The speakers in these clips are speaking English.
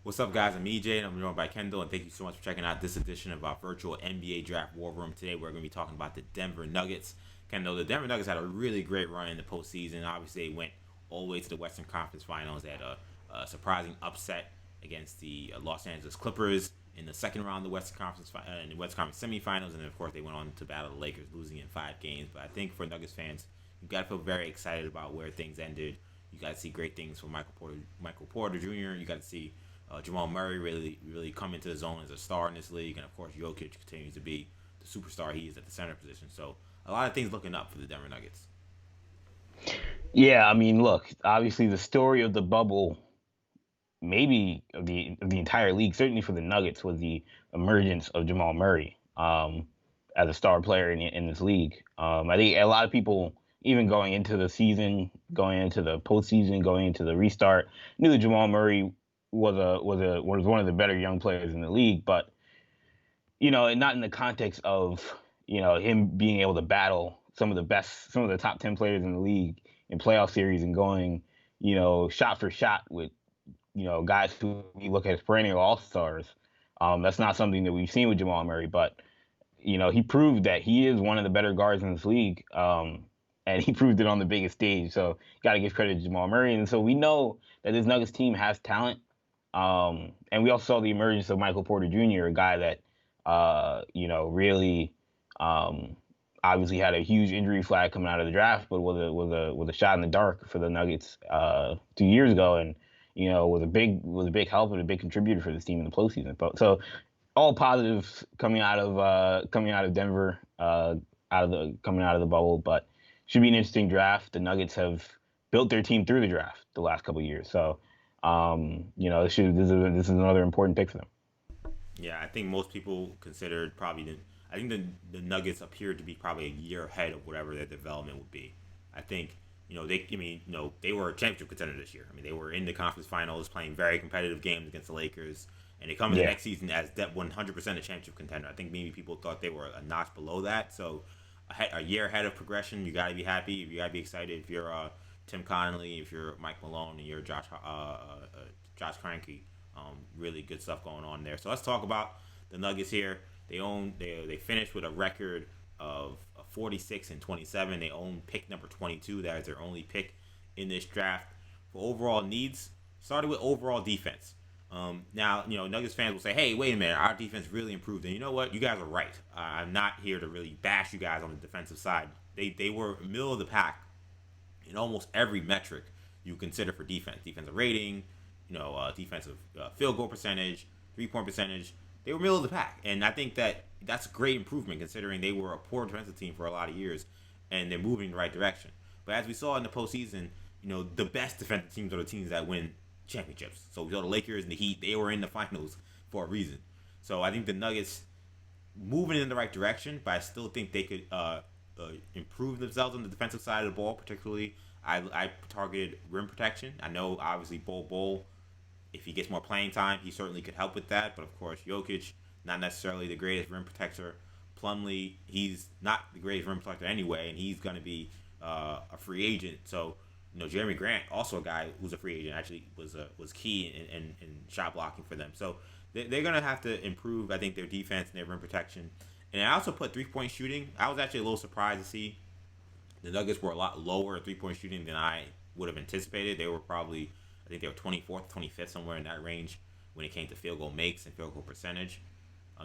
What's up, guys? I'm EJ, and I'm joined by Kendall, and thank you so much for checking out this edition of our virtual NBA Draft War Room. Today, we're going to be talking about the Denver Nuggets. Kendall, the Denver Nuggets had a really great run in the postseason. Obviously, they went all the way to the Western Conference Finals. They had a surprising upset against the Los Angeles Clippers in the second round of the Western Conference in the Western Conference semifinals, and then, of course, they went on to battle the Lakers, losing in 5 games. But I think for Nuggets fans, you've got to feel very excited about where things ended. You got to see great things from Michael Porter Jr. You got to see Jamal Murray really come into the zone as a star in this league, and of course Jokic continues to be the superstar he is at the center position. So a lot of things looking up for the Denver Nuggets. Yeah, I mean, look, obviously the story of the bubble, maybe of the entire league, certainly for the Nuggets, was the emergence of Jamal Murray as a star player in this league. I think a lot of people, even going into the season, going into the postseason, going into the restart, knew that Jamal Murray was one of the better young players in the league, but and not in the context of him being able to battle some of the top 10 players in the league in playoff series and going shot for shot with guys who we look at as perennial all stars. That's not something that we've seen with Jamal Murray, but he proved that he is one of the better guards in this league. And he proved it on the biggest stage. So got to give credit to Jamal Murray. And so we know that this Nuggets team has talent. And we also saw the emergence of Michael Porter Jr., a guy that, really obviously had a huge injury flag coming out of the draft, but was a shot in the dark for the Nuggets 2 years ago, and was a big help and a big contributor for this team in the postseason. But so all positives coming out of Denver, coming out of the bubble, but should be an interesting draft. The Nuggets have built their team through the draft the last couple of years, so. This is another important pick for them. Yeah, I think most people considered I think the Nuggets appeared to be probably a year ahead of whatever their development would be. I think they were a championship contender this year. I mean, they were in the conference finals, playing very competitive games against the Lakers, and they come in the next season as 100% a championship contender. I think maybe people thought they were a notch below that. So a year ahead of progression, you got to be happy. You got to be excited if you're Tim Connolly, if you're Mike Malone, and you're Josh Kroenke. Really good stuff going on there. So let's talk about the Nuggets here. They finished with a record of 46-27. They own pick number 22. That is their only pick in this draft. For overall needs, started with overall defense. Now, Nuggets fans will say, hey, wait a minute, our defense really improved. And you know what? You guys are right. I'm not here to really bash you guys on the defensive side. They were middle of the pack in almost every metric you consider for defense. Defensive rating, defensive field goal percentage, 3-point percentage. They were middle of the pack. And I think that's a great improvement considering they were a poor defensive team for a lot of years, and they're moving in the right direction. But as we saw in the postseason, the best defensive teams are the teams that win championships. So we saw the Lakers and the Heat, they were in the finals for a reason. So I think the Nuggets moving in the right direction, but I still think they could improve themselves on the defensive side of the ball. Particularly, I targeted rim protection. I know obviously Bol, if he gets more playing time, he certainly could help with that. But of course, Jokic, not necessarily the greatest rim protector. Plumlee, he's not the greatest rim protector anyway, and he's going to be a free agent. So Jeremy Grant, also a guy who's a free agent, actually was key in shot blocking for them. So they're going to have to improve, I think, their defense and their rim protection. And I also put 3-point shooting. I was actually a little surprised to see the Nuggets were a lot lower at 3-point shooting than I would have anticipated. They were probably, I think they were 24th, 25th, somewhere in that range when it came to field goal makes and field goal percentage.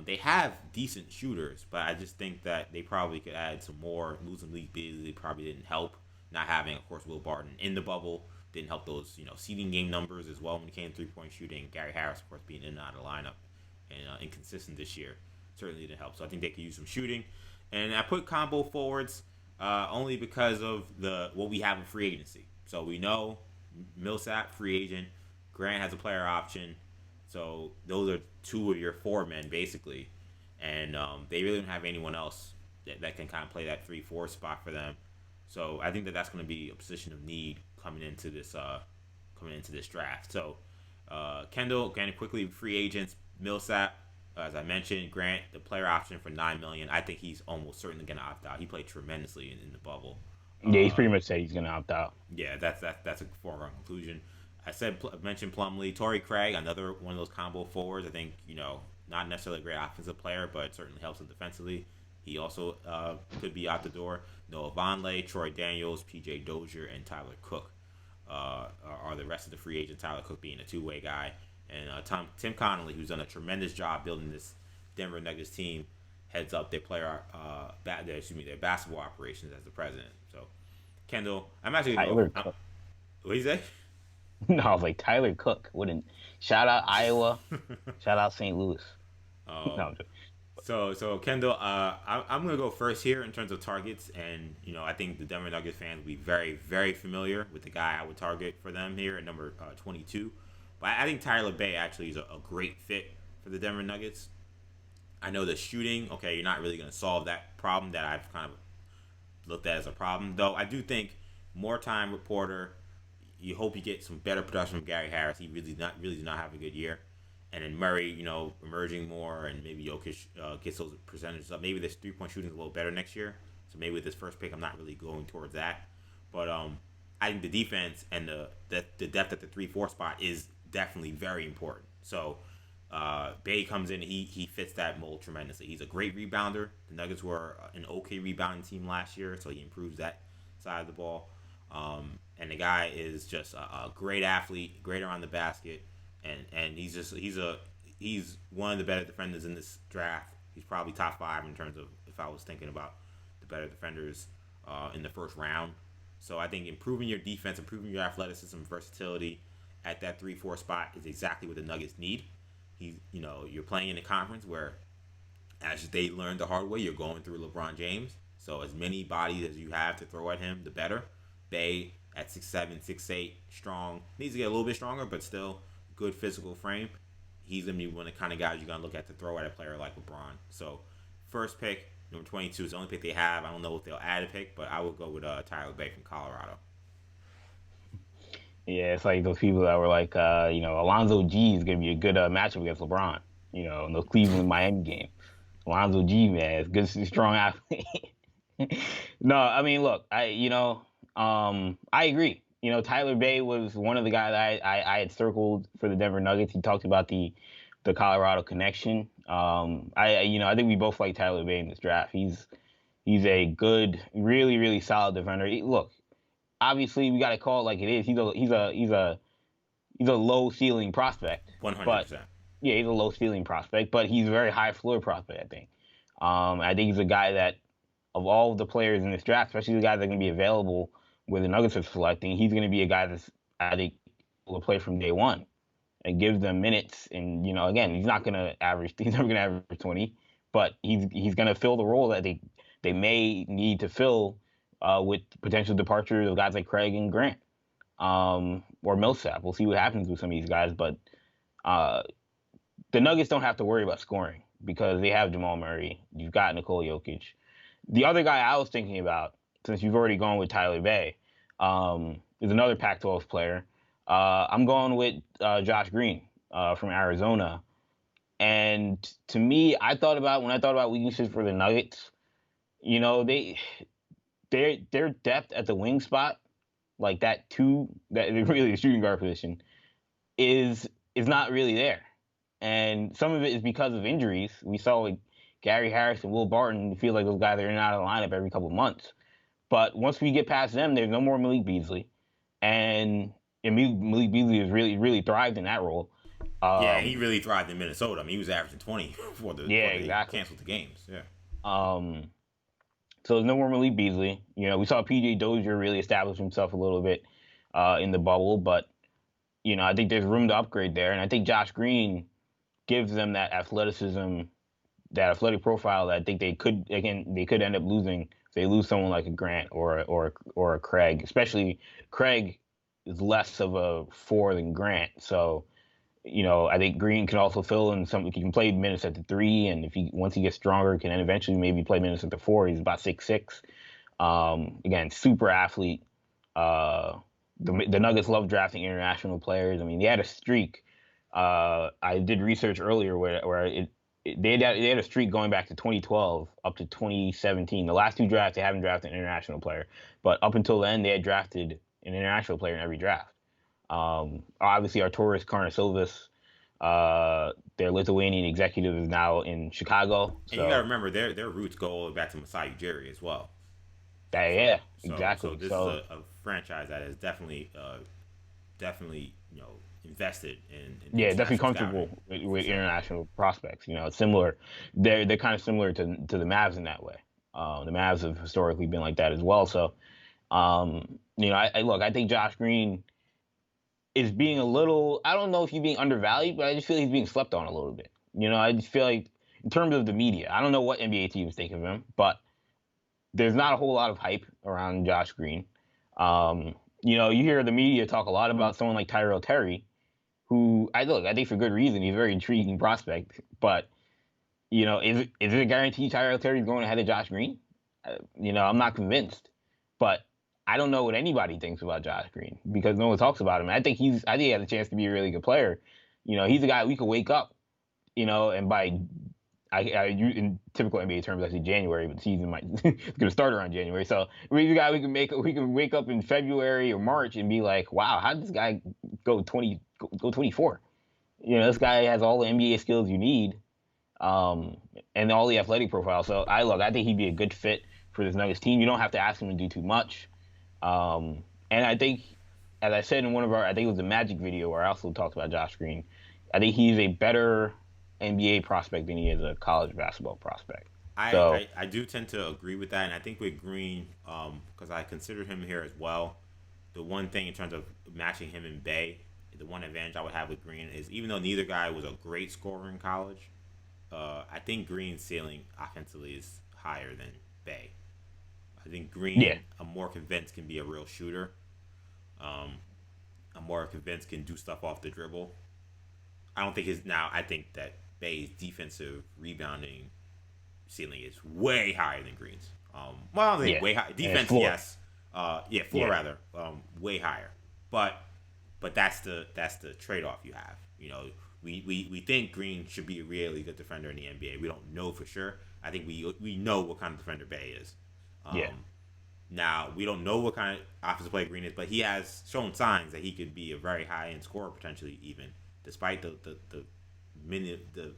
They have decent shooters, but I just think that they probably could add some more. Losing League Beasley probably didn't help. Not having, of course, Will Barton in the bubble didn't help those, seeding game numbers as well when it came to 3-point shooting. Gary Harris, of course, being in and out of the lineup and inconsistent this year certainly didn't help. So I think they could use some shooting. And I put combo forwards only because of what we have in free agency. So we know Millsap, free agent. Grant has a player option. So those are two of your 4 men, basically. And they really don't have anyone else that can kind of play that 3-4 spot for them. So I think that's going to be a position of need coming into this draft. So Kendall, kind of quickly, free agents, Millsap, as I mentioned, Grant, the player option for $9 million. I think he's almost certainly going to opt out. He played tremendously in the bubble. Yeah, he's pretty much said he's going to opt out. Yeah, that's a foregone conclusion. mentioned Plumlee, Tory Craig, another one of those combo forwards. I think not necessarily a great offensive player, but certainly helps him defensively. He also could be out the door. Noah Vonleh, Troy Daniels, P.J. Dozier, and Tyler Cook are the rest of the free agents. Tyler Cook being a two-way guy, and Tim Connolly, who's done a tremendous job building this Denver Nuggets team, heads up their their basketball operations as the president. So, Kendall, I'm actually Tyler what Cook. do you say? No, I was like Tyler Cook. Wouldn't shout out Iowa, shout out St. Louis. Oh, No, so Kendall, I'm gonna go first here in terms of targets, and I think the Denver Nuggets fans will be very, very familiar with the guy I would target for them here at number 22. But I think Tyler Bay actually is a great fit for the Denver Nuggets. I know the shooting, okay, you're not really gonna solve that problem that I've kind of looked at as a problem, though. I do think more time with Porter. You hope you get some better production from Gary Harris. He really did not have a good year. And then Murray, emerging more, and maybe Jokic gets those percentages up. Maybe this 3-point shooting is a little better next year. So maybe with this first pick, I'm not really going towards that. But I think the defense and the depth at the 3-4 spot is definitely very important. So Bay comes in, he fits that mold tremendously. He's a great rebounder. The Nuggets were an okay rebounding team last year, so he improves that side of the ball. And the guy is just a great athlete, great around the basket, and he's one of the better defenders in this draft. He's probably top 5 in terms of if I was thinking about the better defenders in the first round. So I think improving your defense, improving your athleticism, versatility at that 3-4 spot is exactly what the Nuggets need. You're playing in a conference where, as they learned the hard way, you're going through LeBron James. So as many bodies as you have to throw at him, the better. Bay at 6'7", 6'8", strong. Needs to get a little bit stronger, but still good physical frame. He's going to be one of the kind of guys you're going to look at to throw at a player like LeBron. So first pick, number 22 is the only pick they have. I don't know if they'll add a pick, but I would go with Tyler Bay from Colorado. yeah, it's like those people that were like, Alonzo G is gonna be a good matchup against LeBron. In the Cleveland Miami game. Alonzo G, man, is good, strong athlete. No, I mean, look, I agree. Tyler Bay was one of the guys I had circled for the Denver Nuggets. He talked about the Colorado connection. I think we both like Tyler Bay in this draft. He's a good, really, really solid defender. Look, obviously we got to call it like it is. He's a low ceiling prospect. 100%. Yeah, he's a low ceiling prospect, but he's a very high floor prospect, I think. I think he's a guy that, of all of the players in this draft, especially the guys that are going to be available where the Nuggets are selecting, he's going to be a guy that's, I think, will play from day one and give them minutes. And, again, he's never going to average 20, but he's going to fill the role that they may need to fill with potential departure of guys like Craig and Grant or Millsap. We'll see what happens with some of these guys, but the Nuggets don't have to worry about scoring because they have Jamal Murray. You've got Nikola Jokic. The other guy I was thinking about, since you've already gone with Tyler Bay, is another Pac-12 player. I'm going with Josh Green from Arizona. And to me, when I thought about weaknesses for the Nuggets, their depth at the wing spot, like that really the shooting guard position, is not really there. And some of it is because of injuries. We saw like Gary Harris and Will Barton feel like those guys are in and out of the lineup every couple of months. But once we get past them, there's no more Malik Beasley. And Malik Beasley has really, really thrived in that role. Yeah, he really thrived in Minnesota. I mean, he was averaging 20 before they canceled the games. Yeah. So there's no more Malik Beasley. We saw P.J. Dozier really establish himself a little bit in the bubble, but I think there's room to upgrade there. And I think Josh Green gives them that athleticism, that athletic profile that I think they could end up losing if they lose someone like a Grant or a Craig. Especially Craig is less of a 4 than Grant, so I think Green can also fill in some. He can play minutes at the 3, and once he gets stronger, can then eventually maybe play minutes at the 4. He's about 6'6". Again, super athlete. The Nuggets love drafting international players. I mean, they had a streak. I did research earlier where they had a streak going back to 2012 up to 2017. The last 2 drafts, they haven't drafted an international player, but up until then, they had drafted an international player in every draft. Obviously, Arturas Karnisovas, their Lithuanian executive, is now in Chicago. And you got to So remember their roots go all the way back to Masai Ujiri as well. that, So yeah, so exactly. this is So a franchise that is definitely invested in yeah, definitely international scouting comfortable for with sure. international prospects. It's similar. They're kind of similar to the Mavs in that way. The Mavs have historically been like that as well. So I look. I think Josh Green is being a little. I don't know if he's being undervalued, but I just feel he's being slept on a little bit. I just feel like in terms of the media, I don't know what NBA teams think of him, but there's not a whole lot of hype around Josh Green. You hear the media talk a lot about someone like Tyrell Terry, who I think for good reason he's a very intriguing prospect. But is it a guarantee Tyrell Terry's going ahead of Josh Green? I'm not convinced. But I don't know what anybody thinks about Josh Green because no one talks about him. I think he has a chance to be a really good player. He's a guy we could wake up, and by in typical NBA terms, I say January, but the season might it's going to start around January. So we got we can wake up in February or March and be like, wow, how did this guy go 24? This guy has all the NBA skills you need, um, and all the athletic profile. So I think he'd be a good fit for this Nuggets team. You don't have to ask him to do too much. And I think, as I said in one of I think it was the Magic video where I also talked about Josh Green. I think he's a better NBA prospect than he is a college basketball prospect. So I do tend to agree with that, and I think with Green, because I considered him here as well. The one thing in terms of matching him in Bay, the one advantage I would have with Green is even though neither guy was a great scorer in college, I think Green's ceiling offensively is higher than Bay. I think yeah, Green, I'm more convinced, can be a real shooter. Um, I'm more convinced can do stuff off the dribble. I don't think his now. I think that Bay's defensive rebounding ceiling is way higher than Green's. Well, I don't think yeah, way high. and Defense, floor, yes. Yeah, floor yeah, rather, way higher. But that's the trade off you have. We think Green should be a really good defender in the NBA. We don't know for sure. I think we know what kind of defender Bay is. yeah, Um, Now we don't know what kind of offensive player Green is, but he has shown signs that he could be a very high end scorer potentially, even despite the minute the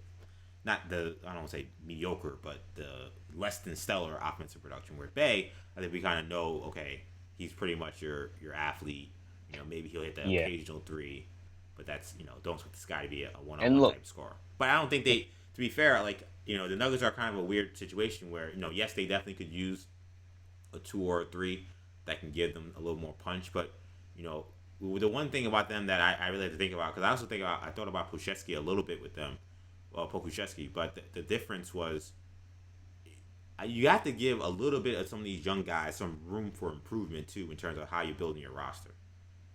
not the I don't want to say mediocre, but the less than stellar offensive production. Where Bay, I think we kind of know, okay, he's pretty much your athlete. Maybe he'll hit the yeah. occasional three, but that's don't expect this guy to be a one on And one look, type scorer. But I don't think they. To be fair, like the Nuggets are kind of a weird situation where yes, they definitely could use a two or a three that can give them a little more punch. But the one thing about them that I really have to think about, because I thought about Pushetsky a little bit with them, well, Pokushevsky, but the difference was you have to give a little bit of some of these young guys some room for improvement too in terms of how you're building your roster.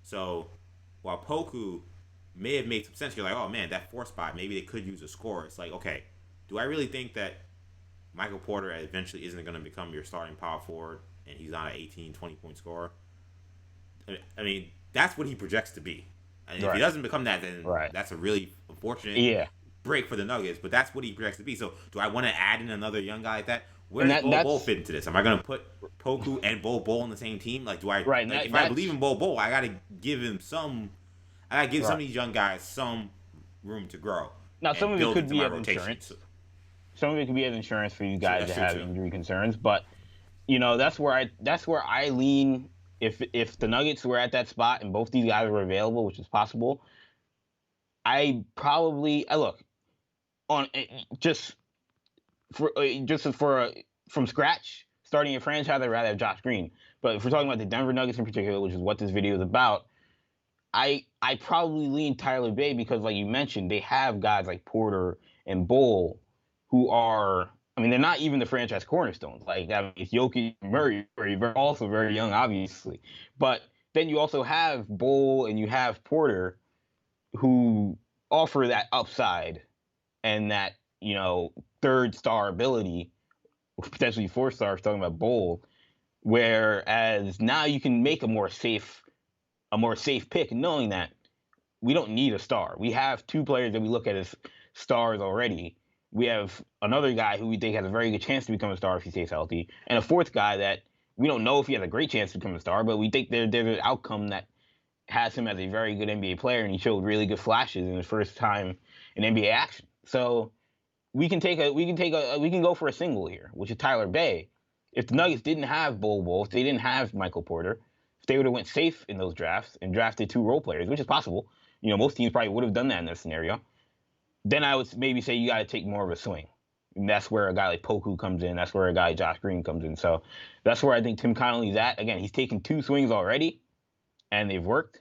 So while Poku may have made some sense, you're like, oh man, that four spot, maybe they could use a score. It's like, okay, do I really think that Michael Porter eventually isn't going to become your starting power forward and he's not an 18, 20-point scorer? I mean, that's what he projects to be. And if he right, doesn't become that, then right, that's a really unfortunate yeah, break for the Nuggets. But that's what he projects to be. So do I want to add in another young guy like that? Where and does Bol Bol that's fit into this? Am I going to put Poku and Bol Bol on the same team? Like, do I right, like if I believe that's in Bol Bol, I got to give him some. I got to give some right. of these young guys some room to grow Now some and of it build could into be my as rotation. insurance. Some of it could be as insurance for you True, guys that's that true have too. injury concerns, but that's where I lean. If the Nuggets were at that spot and both these guys were available, which is possible, I look on just for from scratch starting a franchise. I'd rather have Josh Green, but if we're talking about the Denver Nuggets in particular, which is what this video is about, I probably lean Tyler Bay because, like you mentioned, they have guys like Porter and Bull who are. I mean, they're not even the franchise cornerstones. Like, I mean, it's Jokic and Murray, are also very young, obviously. But then you also have Bull and you have Porter who offer that upside and that, third star ability, potentially four stars, talking about Bull. Whereas now you can make a more safe pick, knowing that we don't need a star. We have two players that we look at as stars already. We have another guy who we think has a very good chance to become a star if he stays healthy, and a fourth guy that we don't know if he has a great chance to become a star, but we think there's an outcome that has him as a very good NBA player, and he showed really good flashes in his first time in NBA action. So we can go for a single here, which is Tyler Bay. If the Nuggets didn't have Bol, if they didn't have Michael Porter, if they would have went safe in those drafts and drafted 2 role players, which is possible, most teams probably would have done that in this scenario. Then I would maybe say you got to take more of a swing. And that's where a guy like Poku comes in. That's where a guy like Josh Green comes in. So that's where I think Tim Connolly's at. Again, he's taken 2 swings already, and they've worked.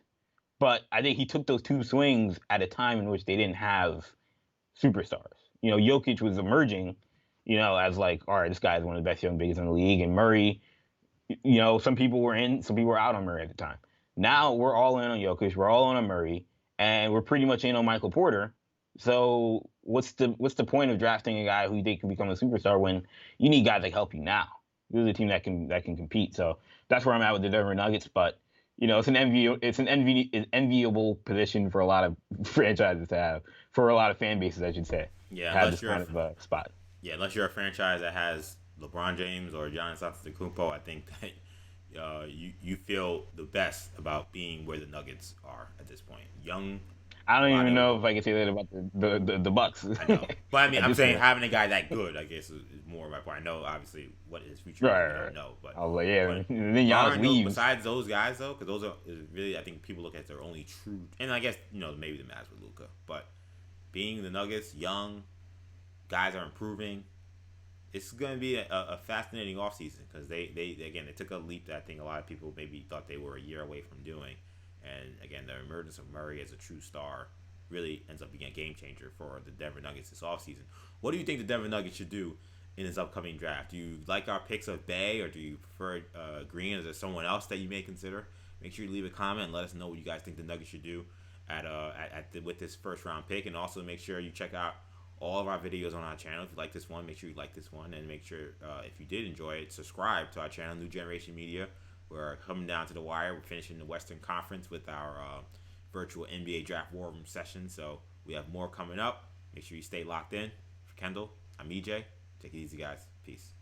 But I think he took those 2 swings at a time in which they didn't have superstars. Jokic was emerging, as like, all right, this guy's one of the best young bigs in the league. And Murray, some people were in, some people were out on Murray at the time. Now we're all in on Jokic. We're all in on Murray. And we're pretty much in on Michael Porter. So what's the point of drafting a guy who you think can become a superstar when you need guys that help you now? This is a team that can compete. So that's where I'm at with the Denver Nuggets. But it's an enviable position for a lot of franchises to have, for a lot of fan bases, I should say. Yeah, have this kind of spot. Yeah, unless you're a franchise that has LeBron James or Giannis Antetokounmpo, I think that you feel the best about being where the Nuggets are at this point. Young. I don't even know if I can say that about the Bucks. I know, but I mean, I'm saying having a guy that good, I guess, is more of my point. I know, obviously, what his future is, I don't know, but I was like, yeah. But then Giannis leaves. Besides those guys, though, because those are really, I think people look at their only true, and I guess maybe the Mavs with Luka, but being the Nuggets, young guys are improving. It's going to be a fascinating offseason because they took a leap that I think a lot of people maybe thought they were a year away from doing. And again, the emergence of Murray as a true star really ends up being a game changer for the Denver Nuggets this offseason. What do you think the Denver Nuggets should do in this upcoming draft? Do you like our picks of Bay, or do you prefer Green? Is there someone else that you may consider? Make sure you leave a comment and let us know what you guys think the Nuggets should do with this first round pick. And also make sure you check out all of our videos on our channel. If you like this one, make sure you like this one, and make sure if you did enjoy it, subscribe to our channel, New Generation Media. We're coming down to the wire. We're finishing the Western Conference with our virtual NBA Draft War Room session. So we have more coming up. Make sure you stay locked in. For Kendall, I'm EJ. Take it easy, guys. Peace.